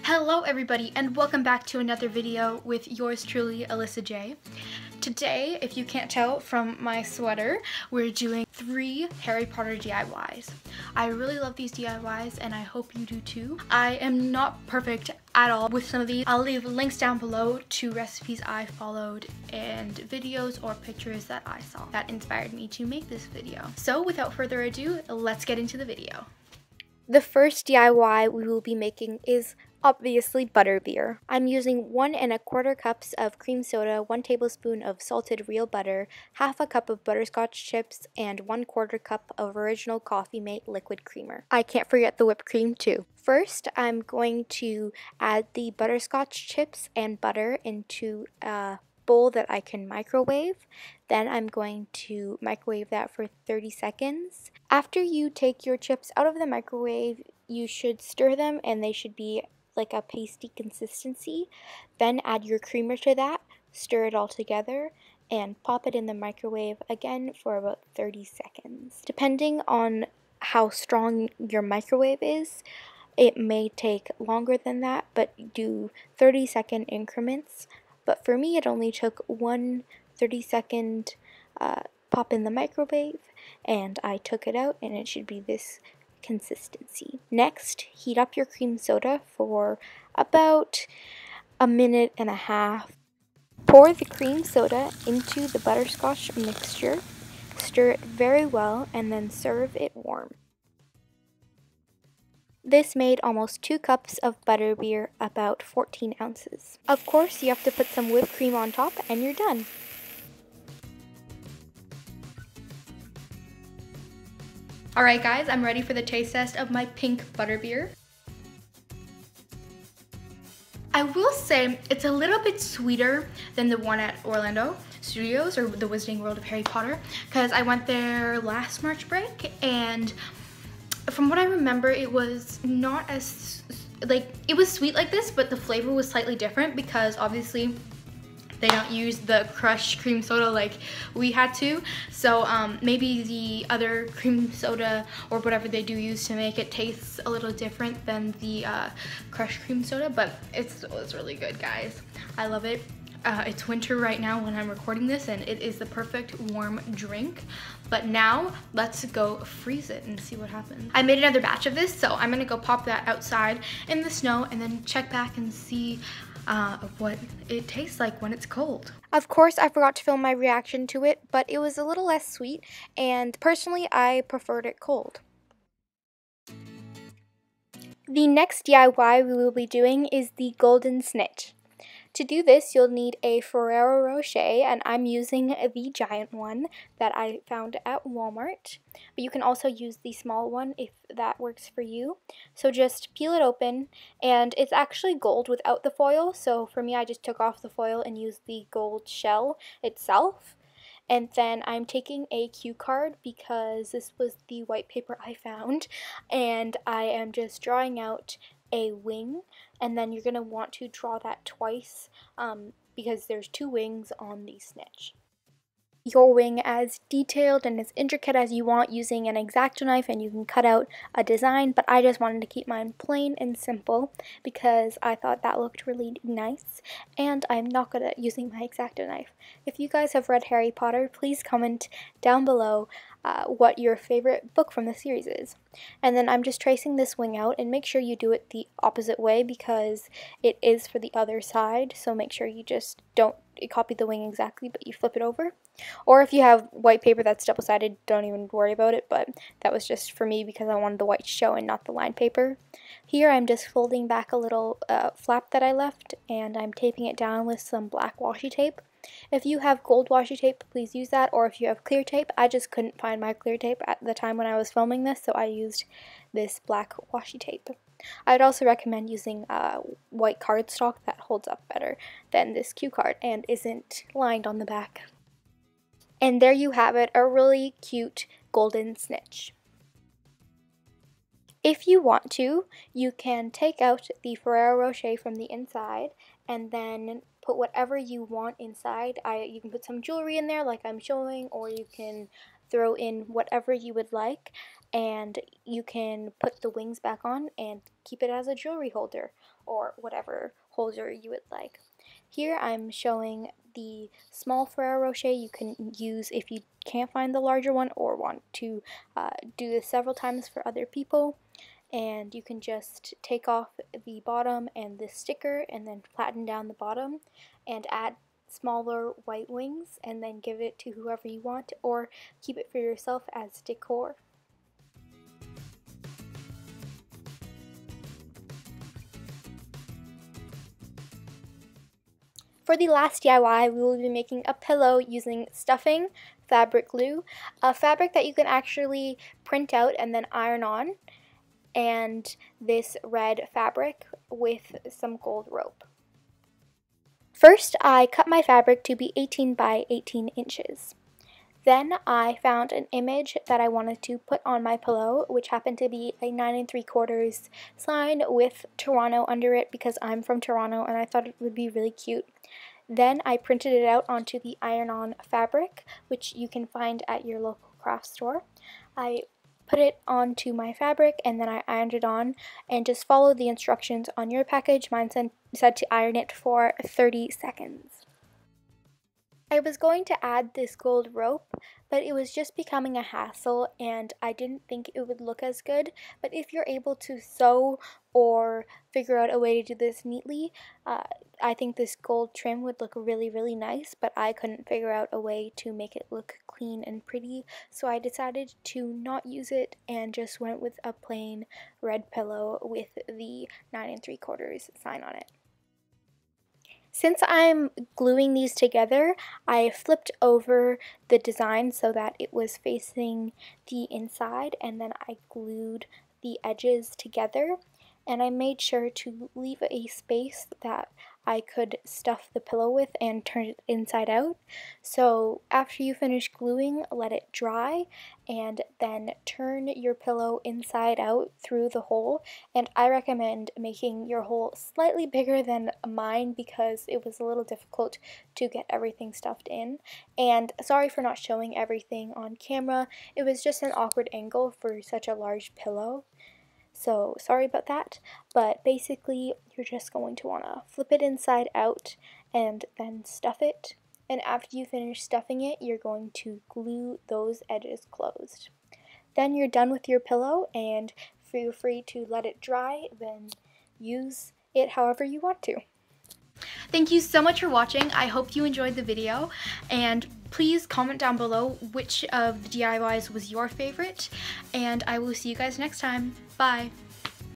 Hello everybody and welcome back to another video with yours truly, Alyssa J. Today, if you can't tell from my sweater, we're doing 3 Harry Potter DIYs. I really love these DIYs and I hope you do too. I am not perfect at all with some of these. I'll leave links down below to recipes I followed and videos or pictures that I saw that inspired me to make this video. So without further ado, let's get into the video. The first DIY we will be making is obviously butterbeer. I'm using 1 1/4 cups of cream soda, 1 tablespoon of salted real butter, half a cup of butterscotch chips, and 1/4 cup of original Coffee Mate liquid creamer. I can't forget the whipped cream too. First, I'm going to add the butterscotch chips and butter into a bowl that I can microwave. Then I'm going to microwave that for 30 seconds. After you take your chips out of the microwave, you should stir them and they should be like a pasty consistency. Then add your creamer to that, stir it all together, and pop it in the microwave again for about 30 seconds. Depending on how strong your microwave is, it may take longer than that, but do 30-second increments. But for me, it only took 1 30-second pop in the microwave, and I took it out, and it should be this consistency. Next, heat up your cream soda for about 1.5 minutes. Pour the cream soda into the butterscotch mixture, stir it very well, and then serve it warm. This made almost 2 cups of butterbeer, about 14 ounces. Of course, you have to put some whipped cream on top, and you're done. Alright guys, I'm ready for the taste test of my pink butterbeer. I will say it's a little bit sweeter than the one at Orlando Studios or the Wizarding World of Harry Potter, because I went there last March break, and from what I remember, it was not as, it was sweet like this, but the flavor was slightly different because obviously they don't use the crushed cream soda like we had to. So maybe the other cream soda or whatever they do use to make it tastes a little different than the crushed cream soda, but it was really good, guys. I love it. It's winter right now when I'm recording this, and it is the perfect warm drink. But now let's go freeze it and see what happens. I made another batch of this, so I'm gonna go pop that outside in the snow and then check back and see what it tastes like when it's cold. Of course, I forgot to film my reaction to it, but it was a little less sweet, and personally, I preferred it cold. The next DIY we will be doing is the golden snitch. To do this, you'll need a Ferrero Rocher, and I'm using the giant one that I found at Walmart. But you can also use the small one if that works for you. So just peel it open, and it's actually gold without the foil. So for me, I just took off the foil and used the gold shell itself. And then I'm taking a cue card because this was the white paper I found, and I am just drawing out a wing, and then you're going to want to draw that twice because there's 2 wings on the snitch. Your wing as detailed and as intricate as you want using an X-Acto knife, and you can cut out a design, but I just wanted to keep mine plain and simple because I thought that looked really nice, and I'm not good at using my X-Acto knife. If you guys have read Harry Potter, please comment down below what your favorite book from the series is. And then I'm just tracing this wing out, and make sure you do it the opposite way because it is for the other side, so make sure you just don't copy the wing exactly, but you flip it over. Or if you have white paper that's double-sided, don't even worry about it, but that was just for me because I wanted the white to show and not the lined paper. Here I'm just folding back a little flap that I left, and I'm taping it down with some black washi tape. If you have gold washi tape, please use that, or if you have clear tape. I just couldn't find my clear tape at the time when I was filming this, so I used this black washi tape. I'd also recommend using white cardstock that holds up better than this cue card and isn't lined on the back. And there you have it, a really cute golden snitch. If you want to, you can take out the Ferrero Rocher from the inside and then put whatever you want inside. You can put some jewelry in there like I'm showing, or you can throw in whatever you would like. and you can put the wings back on and keep it as a jewelry holder or whatever holder you would like. Here I'm showing the small Ferrero Rocher you can use if you can't find the larger one or want to do this several times for other people. And you can just take off the bottom and the sticker and then flatten down the bottom and add smaller white wings and then give it to whoever you want or keep it for yourself as decor. For the last DIY, we will be making a pillow using stuffing, fabric glue, a fabric that you can actually print out and then iron on, and this red fabric with some gold rope. First, I cut my fabric to be 18 by 18 inches. Then I found an image that I wanted to put on my pillow, which happened to be a 9 3/4 sign with Toronto under it because I'm from Toronto and I thought it would be really cute. Then I printed it out onto the iron-on fabric, which you can find at your local craft store. I put it onto my fabric and then I ironed it on, and just follow the instructions on your package. Mine said to iron it for 30 seconds. I was going to add this gold rope, but it was just becoming a hassle and I didn't think it would look as good. But if you're able to sew or figure out a way to do this neatly, I think this gold trim would look really, really nice, but I couldn't figure out a way to make it look clean and pretty, so I decided to not use it and just went with a plain red pillow with the 9 3/4 sign on it. Since I'm gluing these together, I flipped over the design so that it was facing the inside, and then I glued the edges together, and I made sure to leave a space that I could stuff the pillow with and turn it inside out. So after you finish gluing, let it dry and then turn your pillow inside out through the hole. And I recommend making your hole slightly bigger than mine because it was a little difficult to get everything stuffed in. And sorry for not showing everything on camera. It was just an awkward angle for such a large pillow. So sorry about that, but basically you're just going to want to flip it inside out and then stuff it. And after you finish stuffing it, you're going to glue those edges closed. Then you're done with your pillow and feel free to let it dry, then use it however you want to. Thank you so much for watching. I hope you enjoyed the video, and please comment down below which of the DIYs was your favorite, and I will see you guys next time. Bye!